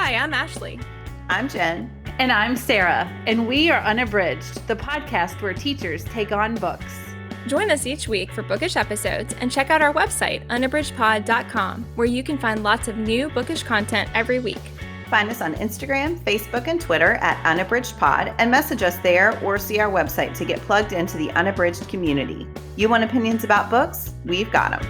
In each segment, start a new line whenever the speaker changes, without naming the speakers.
Hi, I'm Ashley.
I'm Jen.
And I'm Sara, and we are Unabridged, the podcast where teachers take on books.
Join us each week for bookish episodes and check out our website, unabridgedpod.com, where you can find lots of new bookish content every week.
Find us on Instagram, Facebook, and Twitter at UnabridgedPod and message us there or see our website to get plugged into the Unabridged community. You want opinions about books? We've got them.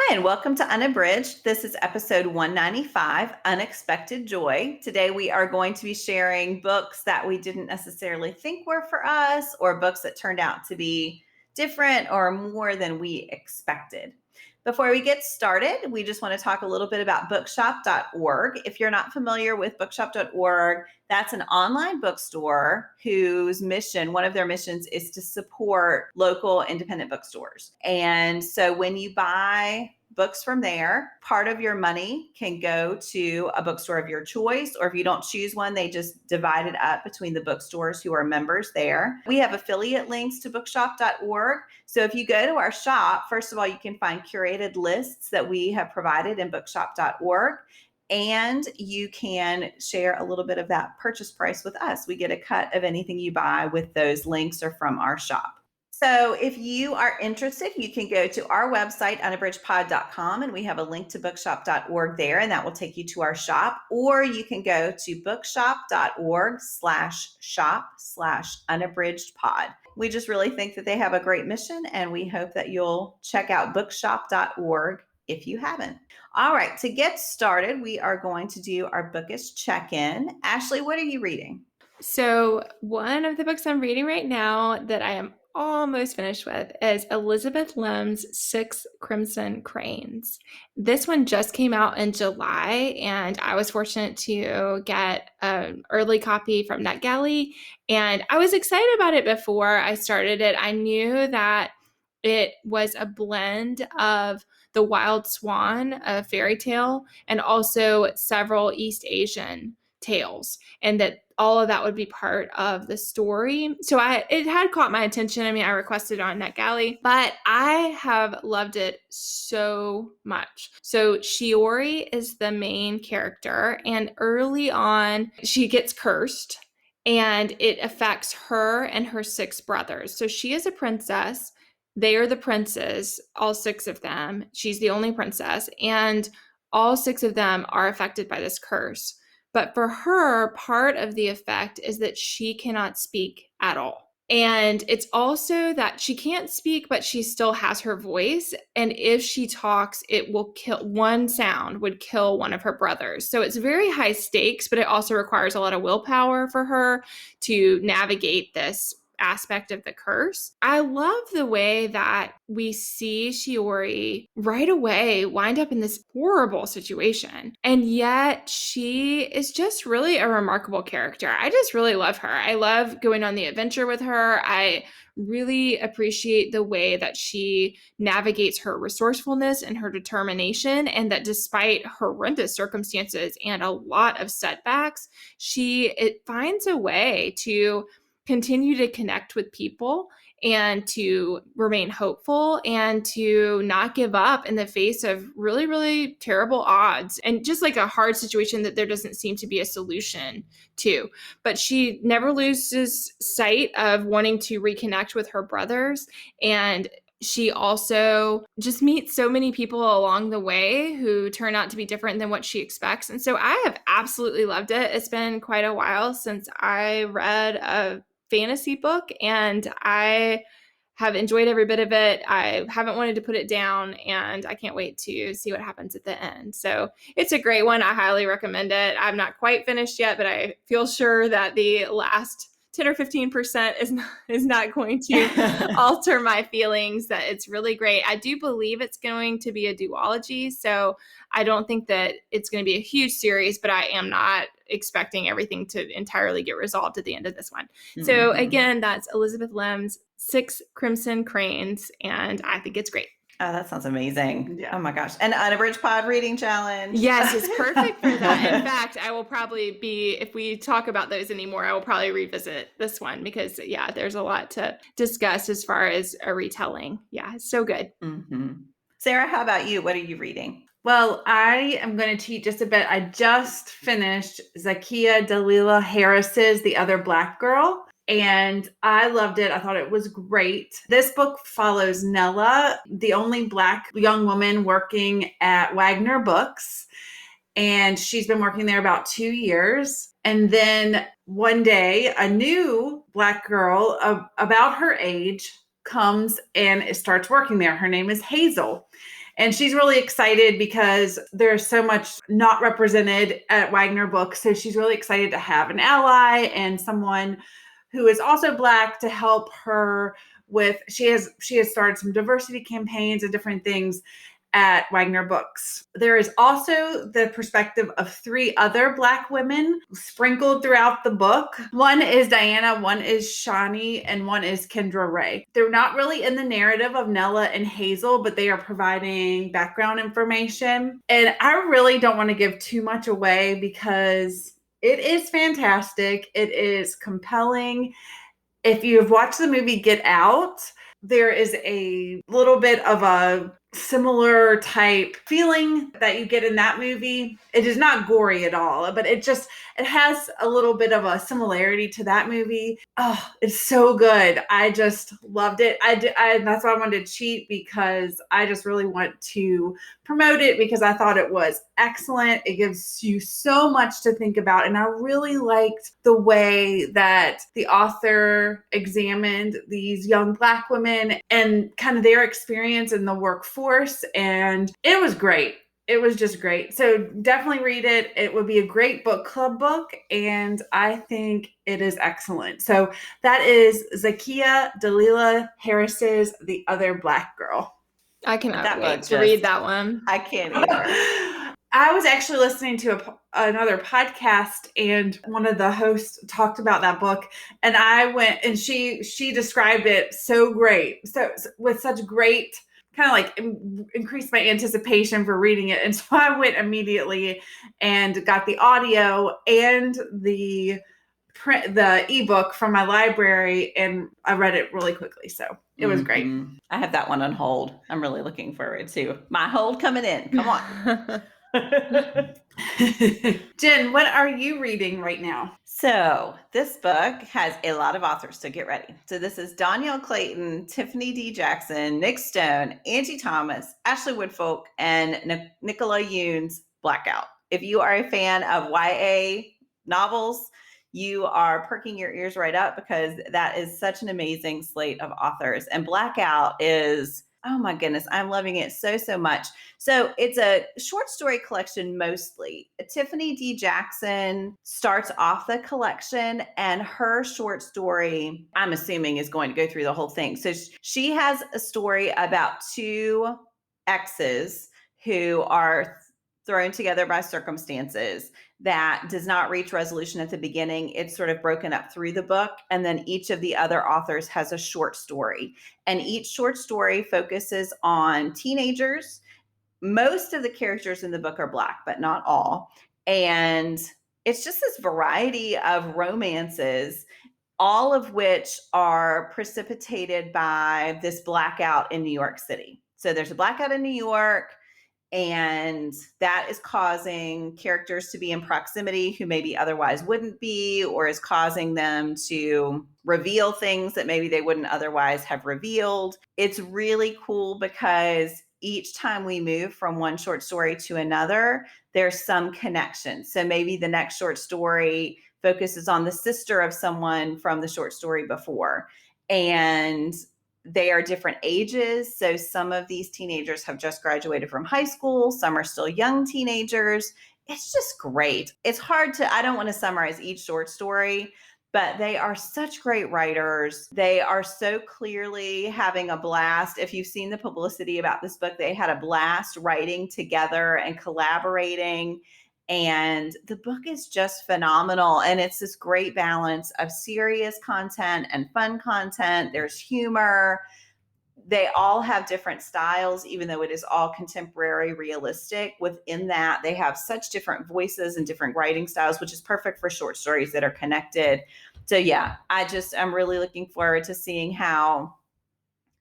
Hi, and welcome to Unabridged. This is episode 195, Unexpected Joy. Today we are going to be sharing books that we didn't necessarily think were for us, or books that turned out to be different or more than we expected. Before we get started, we just want to talk a little bit about bookshop.org. If you're not familiar with bookshop.org, that's an online bookstore whose mission, one of their missions, is to support local independent bookstores. And so when you buy books from there, part of your money can go to a bookstore of your choice, or if you don't choose one, they just divide it up between the bookstores who are members there. We have affiliate links to bookshop.org. So if you go to our shop, first of all, you can find curated lists that we have provided in bookshop.org. And you can share a little bit of that purchase price with us. We get a cut of anything you buy with those links or from our shop. So if you are interested, you can go to our website, unabridgedpod.com, and we have a link to bookshop.org there, and that will take you to our shop. Or you can go to bookshop.org/shop/unabridgedpod. We just really think that they have a great mission, and we hope that you'll check out bookshop.org if you haven't. All right, to get started, we are going to do our bookish check-in. Ashley, what are you reading?
So one of the books I'm reading right now that I am almost finished with is Elizabeth Lem's 6 Crimson Cranes. This one just came out in July, and I was fortunate to get an early copy from NetGalley, and I was excited about it before I started it. I knew that it was a blend of The Wild Swan, a fairy tale, and also several East Asian tales, and that all of that would be part of the story. So it had caught my attention. I mean, I requested it on NetGalley, but I have loved it so much. So Shiori is the main character, and early on, she gets cursed, and it affects her and her 6 brothers. So she is a princess. They are the princes, all 6 of them. She's the only princess, and all 6 of them are affected by this curse. But for her, part of the effect is that she cannot speak at all. And it's also that she can't speak, but she still has her voice. And if she talks, it will kill, one sound would kill one of her brothers. So it's very high stakes, but it also requires a lot of willpower for her to navigate this aspect of the curse. I love the way that we see Shiori right away wind up in this horrible situation. And yet she is just really a remarkable character. I just really love her. I love going on the adventure with her. I really appreciate the way that she navigates her resourcefulness and her determination, and that despite horrendous circumstances and a lot of setbacks, it finds a way to continue to connect with people and to remain hopeful and to not give up in the face of really, really terrible odds and just like a hard situation that there doesn't seem to be a solution to. But she never loses sight of wanting to reconnect with her brothers, and she also just meets so many people along the way who turn out to be different than what she expects. And so I have absolutely loved it. It's been quite a while since I read a fantasy book, and I have enjoyed every bit of it. I haven't wanted to put it down, and I can't wait to see what happens at the end. So it's a great one. I highly recommend it. I'm not quite finished yet, but I feel sure that the last 10 or 15% is not going to alter my feelings, that it's really great. I do believe it's going to be a duology, so I don't think that it's going to be a huge series, but I am not expecting everything to entirely get resolved at the end of this one. Mm-hmm. So again, that's Elizabeth Lem's 6 Crimson Cranes, and I think it's great.
Oh, that sounds amazing.
Yeah.
Oh my gosh. And Unabridged Pod Reading Challenge.
Yes, it's perfect for that. In fact, I will probably be, if we talk about those anymore, I will probably revisit this one because, yeah, there's a lot to discuss as far as a retelling. Yeah, it's so good.
Mm-hmm. Sarah, how about you? What are you reading?
Well, I am going to cheat just a bit. I just finished Zakiya Dalila Harris's The Other Black Girl, and I loved it. I thought it was great. This book follows Nella, the only Black young woman working at Wagner Books, and she's been working there about 2 years. And then one day, a new Black girl about her age comes and starts working there. Her name is Hazel. And she's really excited because there's so much not represented at Wagner Books. So she's really excited to have an ally and someone who is also Black to help her with, she has started some diversity campaigns and different things at Wagner Books. There is also the perspective of 3 other Black women sprinkled throughout the book. One is Diana, one is Shawnee, and one is Kendra Ray. They're not really in the narrative of Nella and Hazel, but they are providing background information. And I really don't want to give too much away because it is fantastic. It is compelling. If you've watched the movie Get Out, there is a little bit of a similar type feeling that you get in that movie. It is not gory at all, but it has a little bit of a similarity to that movie. Oh, it's so good. I just loved it. That's why I wanted to cheat, because I just really want to promote it because I thought it was excellent. It gives you so much to think about. And I really liked the way that the author examined these young Black women and kind of their experience in the workforce. And it was great. It was just great. So definitely read it. It would be a great book club book, and I think it is excellent. So that is Zakiya Dalila Harris's The Other Black Girl.
I cannot
That
wait
book
to read that one.
I can't either.
I was actually listening to another podcast, and one of the hosts talked about that book, and I went, and she described it so great, so with such great kind of like increased my anticipation for reading it. And so I went immediately and got the audio and the ebook from my library, and I read it really quickly. So it was great.
I have that one on hold. I'm really looking forward to my hold coming in. Come on.
Jen, what are you reading right now?
So this book has a lot of authors, so get ready. So this is Danielle Clayton, Tiffany D. Jackson, Nick Stone, Angie Thomas, Ashley Woodfolk, and Nicola Yoon's Blackout. If you are a fan of YA novels, you are perking your ears right up because that is such an amazing slate of authors. And Blackout is, oh my goodness, I'm loving it so, so much. So it's a short story collection mostly. Tiffany D. Jackson starts off the collection, and her short story, I'm assuming, is going to go through the whole thing. So she has a story about 2 exes who are thrown together by circumstances that does not reach resolution at the beginning. It's sort of broken up through the book. And then each of the other authors has a short story. And each short story focuses on teenagers. Most of the characters in the book are Black, but not all. And it's just this variety of romances, all of which are precipitated by this blackout in New York City. So there's a blackout in New York, and that is causing characters to be in proximity who maybe otherwise wouldn't be, or is causing them to reveal things that maybe they wouldn't otherwise have revealed. It's really cool because each time we move from one short story to another, there's some connection. So maybe the next short story focuses on the sister of someone from the short story before, and they are different ages. So some of these teenagers have just graduated from high school. Some are still young teenagers. It's just great. It's hard to, I don't want to summarize each short story, but they are such great writers. They are so clearly having a blast. If you've seen the publicity about this book, they had a blast writing together and collaborating. And the book is just phenomenal. And it's this great balance of serious content and fun content. There's humor. they all have different styles, even though it is all contemporary, realistic. Within that, they have such different voices and different writing styles, which is perfect for short stories that are connected. So yeah, I'm really looking forward to seeing how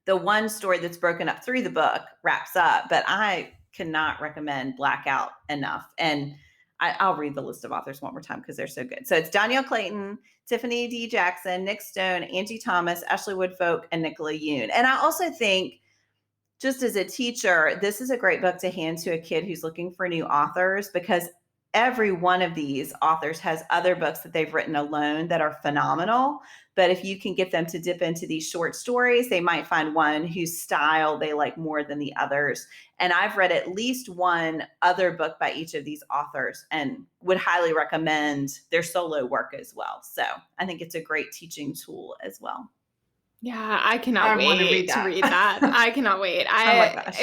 the one story that's broken up through the book wraps up. But I cannot recommend Blackout enough. And I'll read the list of authors one more time because they're so good. So it's Danielle Clayton, Tiffany D. Jackson, Nick Stone, Angie Thomas, Ashley Woodfolk, and Nicola Yoon. And I also think, just as a teacher, this is a great book to hand to a kid who's looking for new authors, because every one of these authors has other books that they've written alone that are phenomenal. But if you can get them to dip into these short stories, they might find one whose style they like more than the others. And I've read at least one other book by each of these authors and would highly recommend their solo work as well. So I think it's a great teaching tool as well.
Yeah, I cannot
wanna
wait to read that. I cannot wait.
Oh my gosh.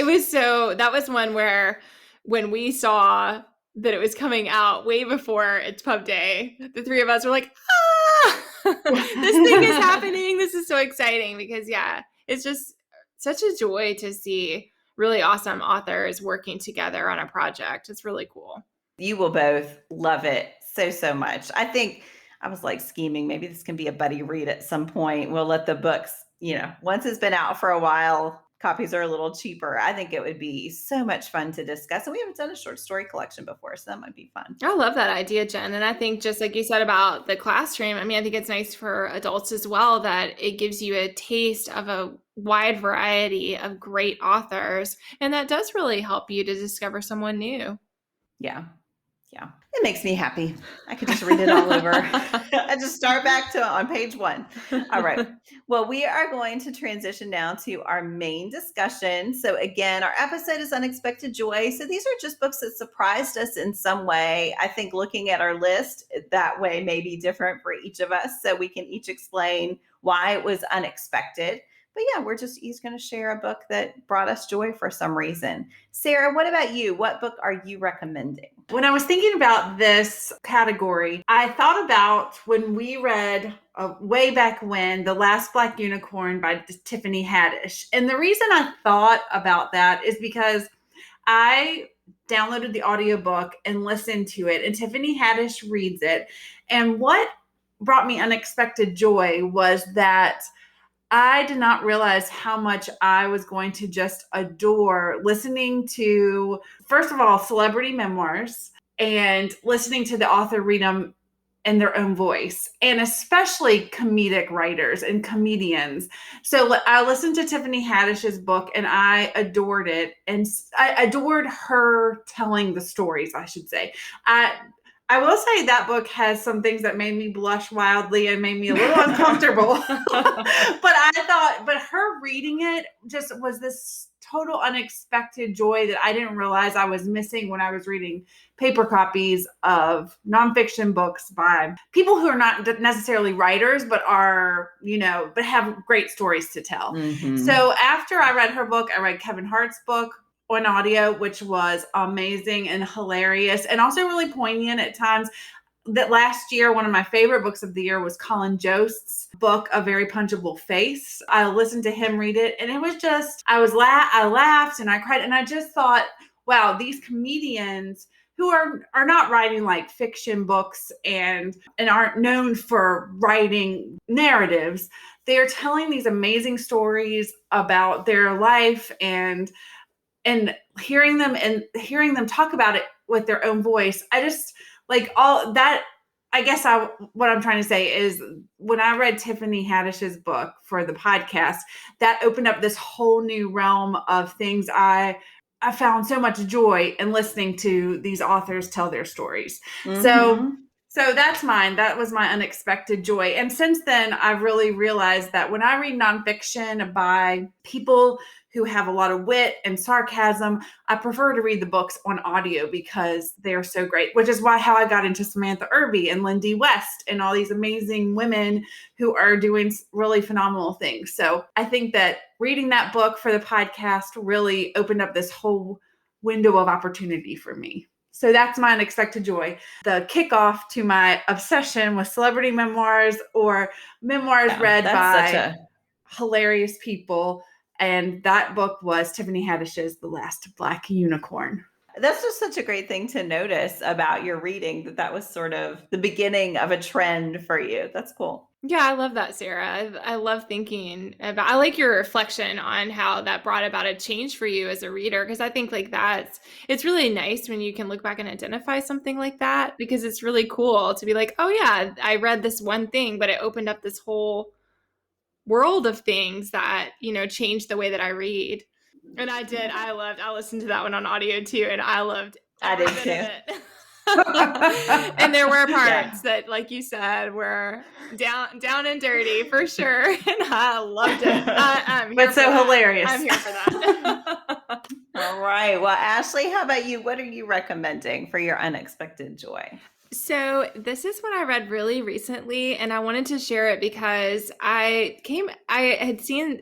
That was one where when we saw that it was coming out way before its pub day, the three of us were like, this thing is happening. This is so exciting because, yeah, it's just such a joy to see really awesome authors working together on a project. It's really cool.
You will both love it so much. I think I was like scheming, maybe this can be a buddy read at some point. We'll let the books, once it's been out for a while, copies are a little cheaper. I think it would be so much fun to discuss. And we haven't done a short story collection before, so that might be fun.
I love that idea, Jen. And I think just like you said about the classroom, I think it's nice for adults as well that it gives you a taste of a wide variety of great authors. And that does really help you to discover someone new.
Yeah. It makes me happy. I could just read it all over. I just start back on page 1. All right. Well, we are going to transition now to our main discussion. So again, our episode is Unexpected Joy. So these are just books that surprised us in some way. I think looking at our list that way may be different for each of us. So we can each explain why it was unexpected. But yeah, we're just each going to share a book that brought us joy for some reason. Sara, what about you? What book are you recommending?
When I was thinking about this category, I thought about when we read way back when, The Last Black Unicorn by Tiffany Haddish. And the reason I thought about that is because I downloaded the audiobook and listened to it, and Tiffany Haddish reads it. And what brought me unexpected joy was that I did not realize how much I was going to just adore listening to, first of all, celebrity memoirs and listening to the author read them in their own voice, and especially comedic writers and comedians. So I listened to Tiffany Haddish's book and I adored it. And I adored her telling the stories, I should say. I will say that book has some things that made me blush wildly and made me a little uncomfortable. But her reading it just was this total unexpected joy that I didn't realize I was missing when I was reading paper copies of nonfiction books by people who are not necessarily writers, but are, but have great stories to tell.
Mm-hmm.
So after I read her book, I read Kevin Hart's book on audio, which was amazing and hilarious and also really poignant at times. That last year, one of my favorite books of the year was Colin Jost's book, A Very Punchable Face. I listened to him read it, and it was just, I laughed and I cried, and I just thought, wow, these comedians who are not writing like fiction books and aren't known for writing narratives, they're telling these amazing stories about their life and hearing them talk about it with their own voice. I just like all that. I guess what I'm trying to say is when I read Tiffany Haddish's book for the podcast, that opened up this whole new realm of things. I found so much joy in listening to these authors tell their stories.
Mm-hmm.
So that's mine. That was my unexpected joy. And since then, I've really realized that when I read nonfiction by people who have a lot of wit and sarcasm, I prefer to read the books on audio because they're so great, which is how I got into Samantha Irby and Lindy West and all these amazing women who are doing really phenomenal things. So I think that reading that book for the podcast really opened up this whole window of opportunity for me. So that's my unexpected joy. The kickoff to my obsession with celebrity memoirs or memoirs read by hilarious people. And that book was Tiffany Haddish's The Last Black Unicorn.
That's just such a great thing to notice about your reading, that was sort of the beginning of a trend for you. That's cool.
Yeah, I love that, Sarah. I love thinking about, I like your reflection on how that brought about a change for you as a reader, because I think like it's really nice when you can look back and identify something like that, because it's really cool to be like, oh yeah, I read this one thing, but it opened up this whole world of things that, changed the way that I read. And I listened to that one on audio too, and I loved every bit of it. And there were parts that, like you said, were down and dirty for sure, and I loved it. I'm here
but so hilarious.
I'm here for that.
All right. Well, Ashley, how about you? What are you recommending for your unexpected joy?
So this is what I read really recently, and I wanted to share it because I had seen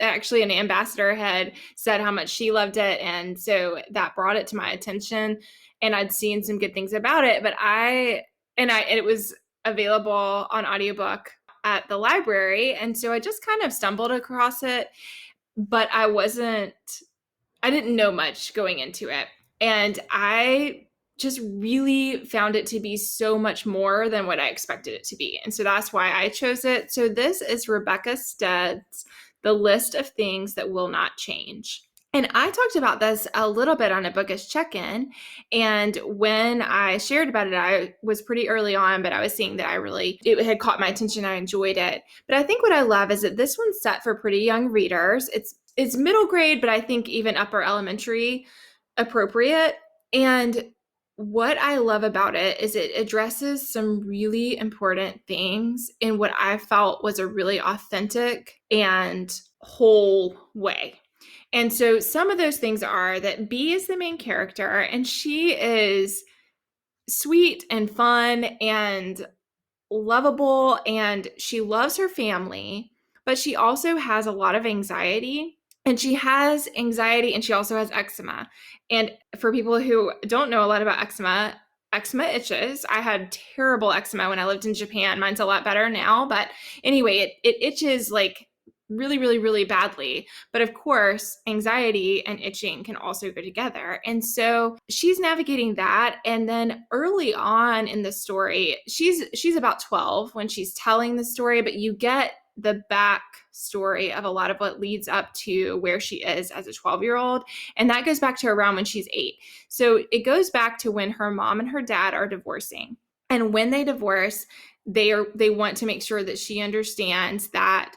actually an ambassador had said how much she loved it, and so that brought it to my attention, and I'd seen some good things about it, but it was available on audiobook at the library, and so I just kind of stumbled across it, but I didn't know much going into it, and I just really found it to be so much more than what I expected it to be. And so that's why I chose it. So this is Rebecca Stead's The List of Things That Will Not Change. And I talked about this a little bit on a bookish check-in. And when I shared about it, I was pretty early on, but I was seeing that it had caught my attention. I enjoyed it. But I think what I love is that this one's set for pretty young readers. It's middle grade, but I think even upper elementary appropriate. And what I love about it is it addresses some really important things in what I felt was a really authentic and whole way. And so some of those things are that B is the main character, and she is sweet and fun and lovable, and she loves her family, but she also has a lot of anxiety. And she has anxiety, and she also has eczema. And for people who don't know a lot about eczema itches. I had terrible eczema when I lived in Japan. Mine's a lot better now. But anyway, it itches like really, really, really badly. But of course, anxiety and itching can also go together. And so she's navigating that. And then early on in the story, she's about 12 when she's telling the story, but you get the back story of a lot of what leads up to where she is as a 12-year-old. And that goes back to around when she's 8. So it goes back to when her mom and her dad are divorcing. And when they divorce, they want to make sure that she understands that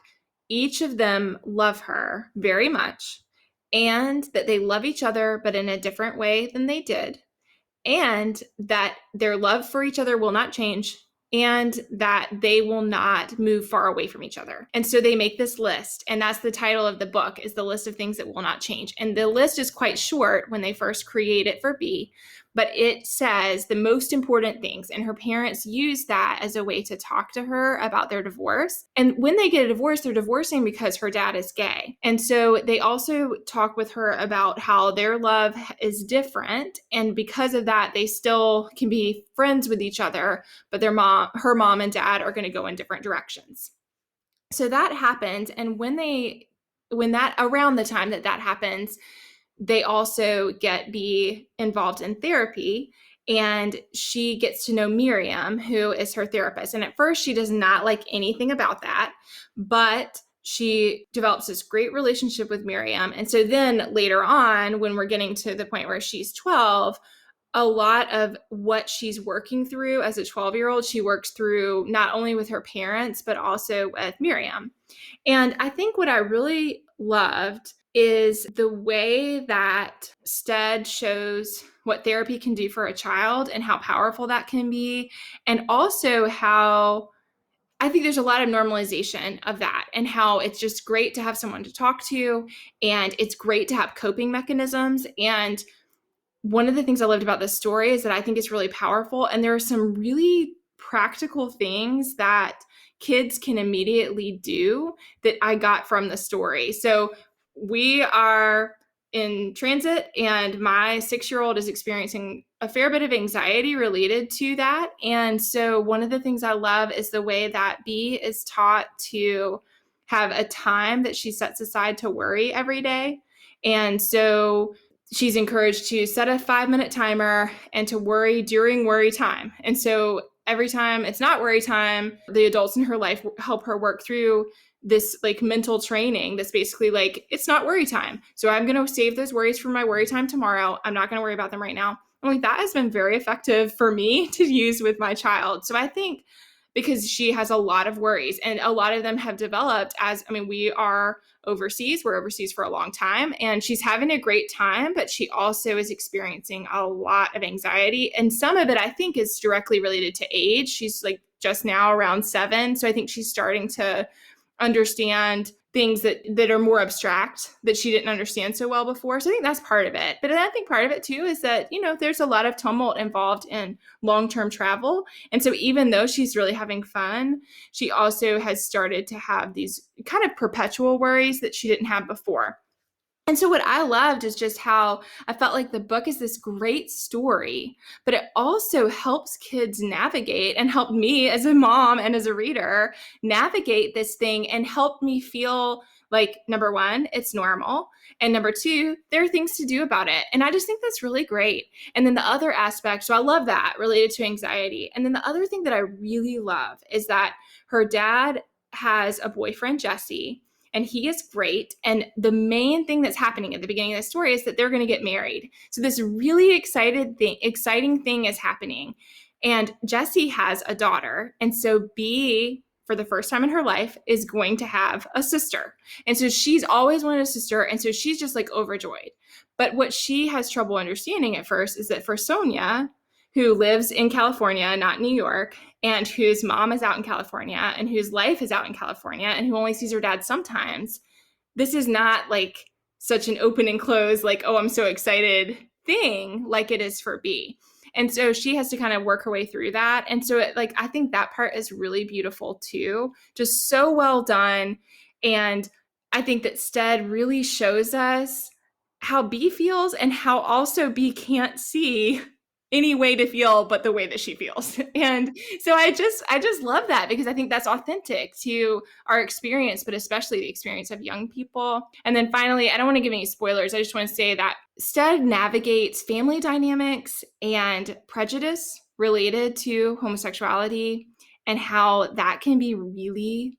each of them love her very much, and that they love each other, but in a different way than they did. And that their love for each other will not change, and that they will not move far away from each other. And so they make this list, and that's the title of the book, is The List of Things That Will Not Change. And the list is quite short when they first create it for B, but it says the most important things, and her parents use that as a way to talk to her about their divorce. And when they get a divorce, they're divorcing because her dad is gay. And so they also talk with her about how their love is different, and because of that, they still can be friends with each other, but her mom and dad are going to go in different directions. So that happens, and around the time that happens, they also be involved in therapy, and she gets to know Miriam, who is her therapist. And at first she does not like anything about that, but she develops this great relationship with Miriam. And so then later on, when we're getting to the point where she's 12, a lot of what she's working through as a 12-year-old, she works through not only with her parents, but also with Miriam. And I think what I really loved is the way that Stead shows what therapy can do for a child and how powerful that can be. And also how I think there's a lot of normalization of that, and how it's just great to have someone to talk to, and it's great to have coping mechanisms. And one of the things I loved about this story is that I think it's really powerful, and there are some really practical things that kids can immediately do that I got from the story. So we are in transit, and my 6-year-old is experiencing a fair bit of anxiety related to that. And so one of the things I love is the way that B is taught to have a time that she sets aside to worry every day. And so she's encouraged to set a 5-minute timer and to worry during worry time. And so every time it's not worry time, the adults in her life help her work through this like mental training that's basically like, it's not worry time. So I'm going to save those worries for my worry time tomorrow. I'm not going to worry about them right now. And like that has been very effective for me to use with my child. So I think because she has a lot of worries and a lot of them have developed as, I mean, we are overseas. We're overseas for a long time and she's having a great time, but she also is experiencing a lot of anxiety. And some of it I think is directly related to age. She's like just now around 7. So I think she's starting to understand things that are more abstract that she didn't understand so well before. So I think that's part of it. But I think part of it too is that, you know, there's a lot of tumult involved in long-term travel. And so even though she's really having fun, she also has started to have these kind of perpetual worries that she didn't have before. And so what I loved is just how I felt like the book is this great story, but it also helps kids navigate and help me as a mom and as a reader navigate this thing and help me feel like, number one, it's normal. And number two, there are things to do about it. And I just think that's really great. And then the other aspect, so I love that related to anxiety. And then the other thing that I really love is that her dad has a boyfriend, Jesse, and he is great. And the main thing that's happening at the beginning of the story is that they're going to get married. So this really exciting thing is happening. And Jessie has a daughter. And so B, for the first time in her life, is going to have a sister. And so she's always wanted a sister. And so she's just like overjoyed. But what she has trouble understanding at first is that for Sonia, who lives in California, not New York, and whose mom is out in California, and whose life is out in California, and who only sees her dad sometimes, this is not like such an open and close, like, oh, I'm so excited thing like it is for B. And so she has to kind of work her way through that. And so I think that part is really beautiful too, just so well done. And I think that Stead really shows us how B feels and how also B can't see any way to feel but the way that she feels. And so I just love that because I think that's authentic to our experience, but especially the experience of young people. And then finally, I don't want to give any spoilers. I just want to say that Stead navigates family dynamics and prejudice related to homosexuality and how that can be really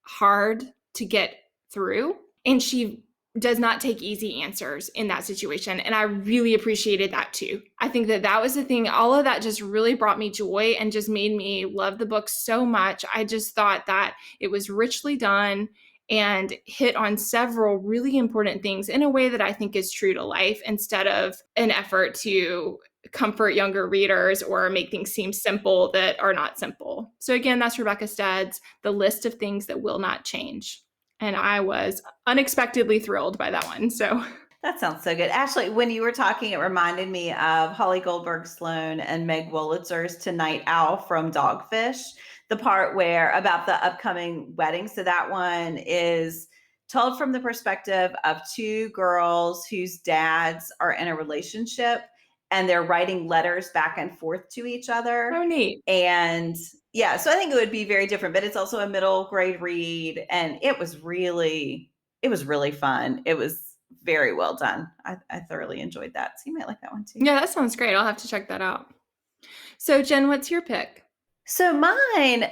hard to get through. And she does not take easy answers in that situation. And I really appreciated that too. I think that was the thing. All of that just really brought me joy and just made me love the book so much. I just thought that it was richly done and hit on several really important things in a way that I think is true to life instead of an effort to comfort younger readers or make things seem simple that are not simple. So again, that's Rebecca Stead's The List of Things That Will Not Change. And I was unexpectedly thrilled by that one. So
that sounds so good. Ashley, when you were talking, it reminded me of Holly Goldberg Sloan and Meg Wolitzer's To Night Owl from Dogfish, the part where about the upcoming wedding. So that one is told from the perspective of two girls whose dads are in a relationship and they're writing letters back and forth to each other.
Oh, neat.
And yeah, so I think it would be very different, but it's also a middle grade read. And it was really fun. It was very well done. I thoroughly enjoyed that. So you might like that one too.
Yeah, that sounds great. I'll have to check that out. So Jen, what's your pick?
So mine,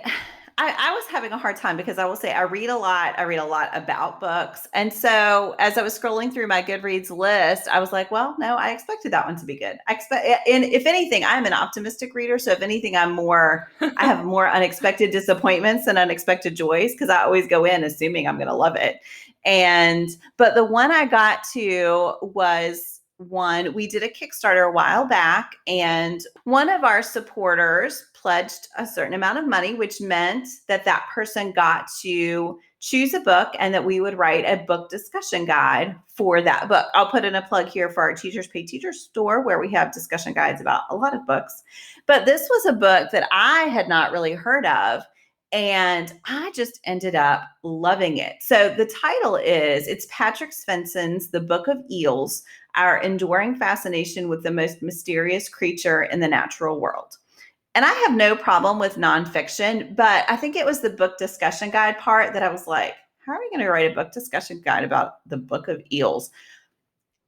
I was having a hard time because I will say I read a lot. I read a lot about books. And so as I was scrolling through my Goodreads list, I was like, well, no, I expected that one to be good. And if anything, I'm an optimistic reader. So if anything, I have more unexpected disappointments than unexpected joys because I always go in assuming I'm going to love it. But the one I got to was one, we did a Kickstarter a while back, and one of our supporters pledged a certain amount of money, which meant that that person got to choose a book and that we would write a book discussion guide for that book. I'll put in a plug here for our Teachers Pay Teachers store where we have discussion guides about a lot of books. But this was a book that I had not really heard of. And I just ended up loving it. So the title it's Patrik Svensson's The Book of Eels, Our Enduring Fascination with the Most Mysterious Creature in the Natural World. And I have no problem with nonfiction, but I think it was the book discussion guide part that I was like, how are we going to write a book discussion guide about the Book of Eels?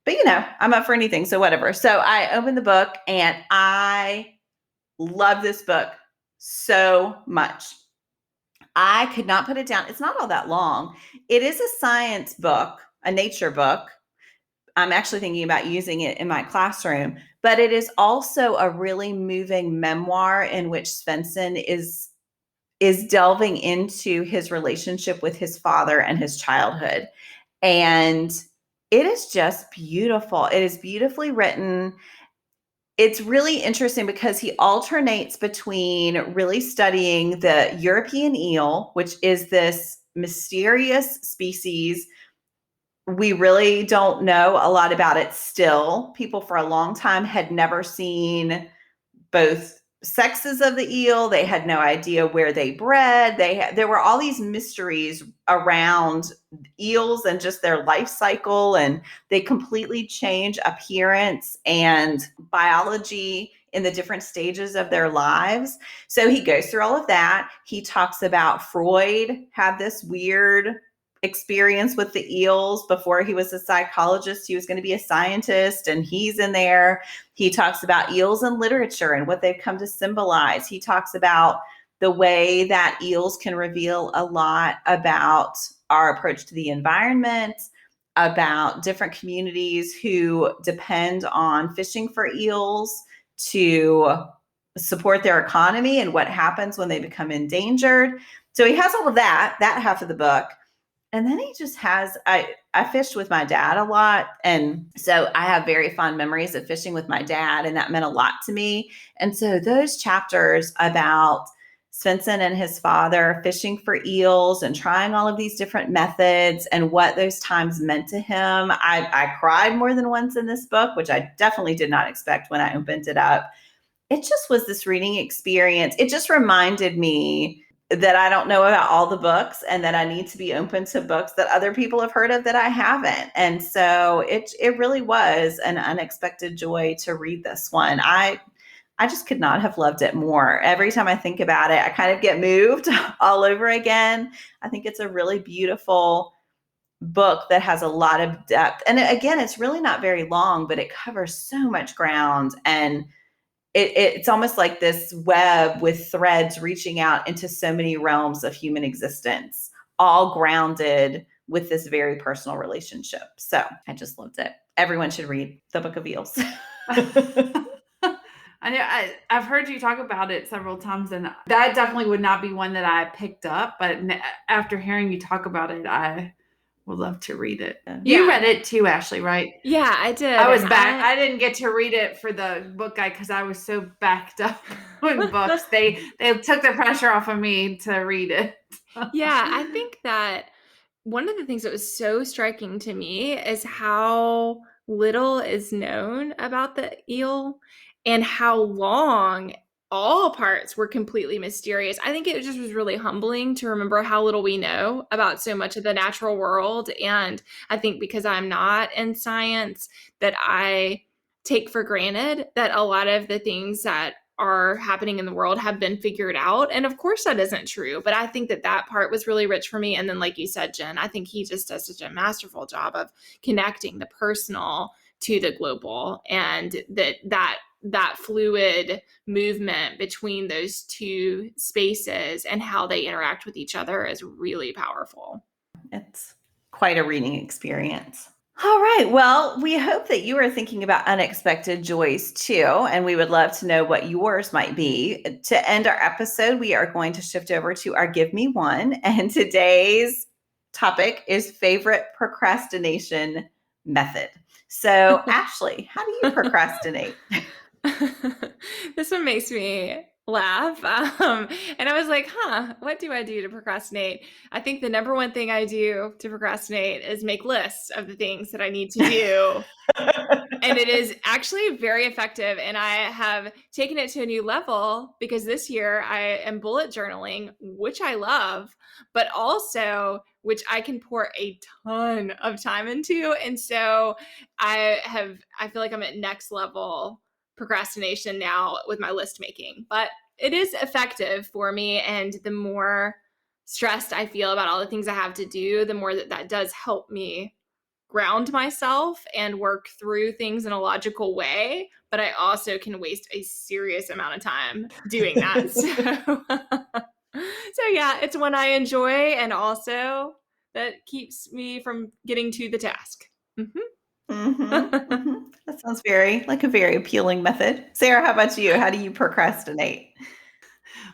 But I'm up for anything, so whatever. So I opened the book and I love this book so much. I could not put it down. It's not all that long. It is a science book, a nature book. I'm actually thinking about using it in my classroom, but it is also a really moving memoir in which Svensson is delving into his relationship with his father and his childhood. And it is just beautiful. It is beautifully written. It's really interesting because he alternates between really studying the European eel, which is this mysterious species. We really don't know a lot about it still. People for a long time had never seen both sexes of the eel. They had no idea where they bred. There were all these mysteries around eels and just their life cycle, and they completely change appearance and biology in the different stages of their lives. So he goes through all of that. He talks about Freud had this weird experience with the eels before he was a psychologist. He was going to be a scientist, and he's in there. He talks about eels in literature and what they've come to symbolize. He talks about the way that eels can reveal a lot about our approach to the environment, about different communities who depend on fishing for eels to support their economy and what happens when they become endangered. So he has all of that half of the book. And then he just has, I fished with my dad a lot. And so I have very fond memories of fishing with my dad, and that meant a lot to me. And so those chapters about Svensson and his father fishing for eels and trying all of these different methods and what those times meant to him. I cried more than once in this book, which I definitely did not expect when I opened it up. It just was this reading experience. It just reminded me that I don't know about all the books and that I need to be open to books that other people have heard of that I haven't. And so it really was an unexpected joy to read this one. I just could not have loved it more. Every time I think about it, I kind of get moved all over again. I think it's a really beautiful book that has a lot of depth. And again, it's really not very long, but it covers so much ground, and it's almost like this web with threads reaching out into so many realms of human existence, all grounded with this very personal relationship. So I just loved it. Everyone should read The Book of Eels.
I know I've heard you talk about it several times, and that definitely would not be one that I picked up. But after hearing you talk about it, I would love to read it. You read it too, Ashley, right?
Yeah, I did.
I was back. I didn't get to read it for the book guide because I was so backed up with books. They took the pressure off of me to read it.
Yeah, I think that one of the things that was so striking to me is how little is known about the eel and how long all parts were completely mysterious. I think it just was really humbling to remember how little we know about so much of the natural world. And I think because I'm not in science, that I take for granted that a lot of the things that are happening in the world have been figured out. And of course that isn't true, but I think that part was really rich for me. And then, like you said, Jen, I think he just does such a masterful job of connecting the personal to the global, and that fluid movement between those two spaces and how they interact with each other is really powerful.
It's quite a reading experience. All right. Well, we hope that you are thinking about unexpected joys too, and we would love to know what yours might be. To end our episode, we are going to shift over to our Give Me One, and today's topic is favorite procrastination method. So, Ashley, how do you procrastinate?
This one makes me laugh. And I was like, what do I do to procrastinate? I think the number one thing I do to procrastinate is make lists of the things that I need to do. And it is actually very effective. And I have taken it to a new level because this year I am bullet journaling, which I love, but also which I can pour a ton of time into. And so I feel like I'm at next level procrastination now with my list making, but it is effective for me. And the more stressed I feel about all the things I have to do, the more that does help me ground myself and work through things in a logical way. But I also can waste a serious amount of time doing that. So yeah, it's one I enjoy, and also that keeps me from getting to the task.
That sounds like a very appealing method. Sara, how about you? How do you procrastinate?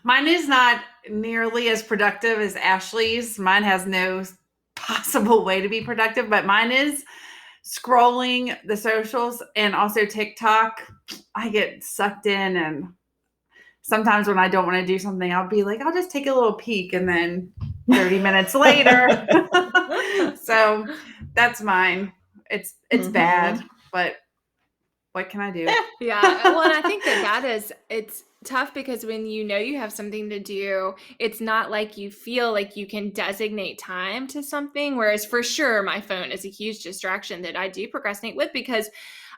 Mine is not nearly as productive as Ashley's. Mine has no possible way to be productive, but mine is scrolling the socials and also TikTok. I get sucked in, and sometimes when I don't want to do something, I'll be like, I'll just take a little peek, and then 30 minutes later. So that's mine. It's bad, but what can I do?
Yeah. Well, and I think it's tough because when you have something to do, it's not like you feel like you can designate time to something. Whereas for sure, my phone is a huge distraction that I do procrastinate with, because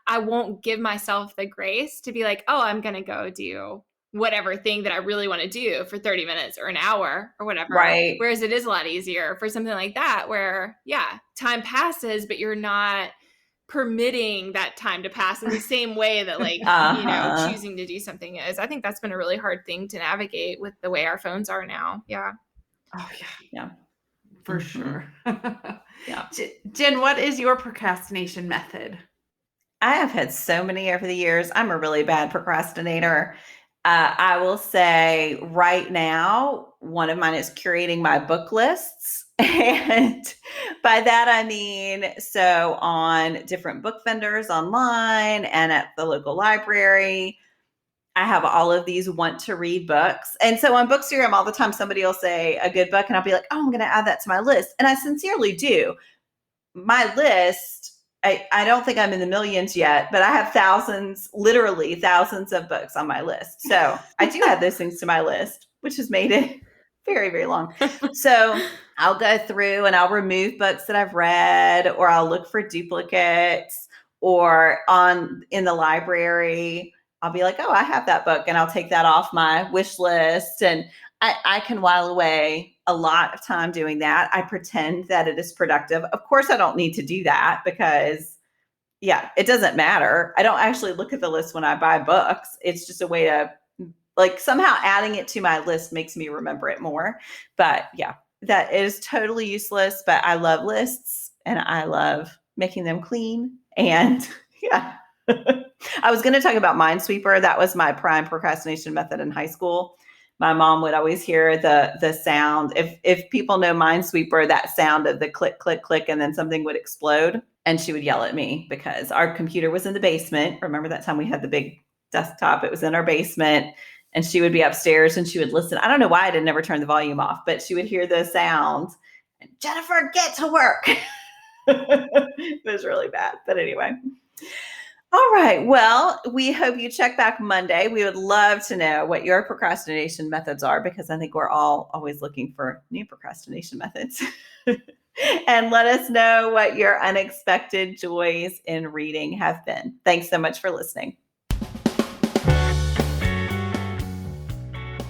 I won't give myself the grace to be like, oh, I'm going to go do whatever thing that I really want to do for 30 minutes or an hour or whatever.
Right.
Whereas it is a lot easier for something like that where, yeah, time passes, but you're not permitting that time to pass in the same way that choosing to do something is. I think that's been a really hard thing to navigate with the way our phones are now. Yeah.
Oh yeah.
Yeah.
For sure.
Yeah.
Jen, what is your procrastination method?
I have had so many over the years. I'm a really bad procrastinator. I will say right now, one of mine is curating my book lists. And by that, I mean, so on different book vendors online and at the local library, I have all of these want to read books. And so on Bookstagram all the time, somebody will say a good book and I'll be like, oh, I'm going to add that to my list. And I sincerely do. My list, I don't think I'm in the millions yet, but I have literally thousands of books on my list. So I do add those things to my list, which has made it very, very long. So I'll go through and I'll remove books that I've read, or I'll look for duplicates, or in the library, I'll be like, oh, I have that book, and I'll take that off my wish list. And I can while away a lot of time doing that. I pretend that it is productive. Of course, I don't need to do that because, yeah, it doesn't matter. I don't actually look at the list when I buy books. It's just a way to, somehow adding it to my list makes me remember it more. But yeah, that is totally useless. But I love lists and I love making them clean. And yeah. I was going to talk about Minesweeper. That was my prime procrastination method in high school. My mom would always hear the sound. If people know Minesweeper, that sound of the click, click, click, and then something would explode. And she would yell at me because our computer was in the basement. Remember that time we had the big desktop? It was in our basement. And she would be upstairs and she would listen. I don't know why I didn't ever turn the volume off, but she would hear those sounds. And Jennifer, get to work. It was really bad. But anyway. All right. Well, we hope you check back Monday. We would love to know what your procrastination methods are, because I think we're all always looking for new procrastination methods. And let us know what your unexpected joys in reading have been. Thanks so much for listening.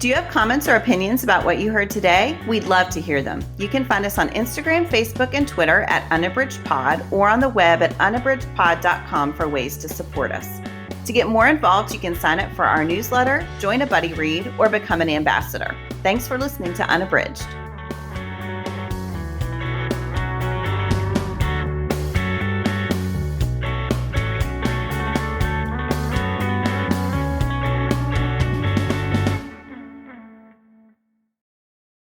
Do you have comments or opinions about what you heard today? We'd love to hear them. You can find us on Instagram, Facebook, and Twitter at Unabridged Pod, or on the web at unabridgedpod.com for ways to support us. To get more involved, you can sign up for our newsletter, join a buddy read, or become an ambassador. Thanks for listening to Unabridged.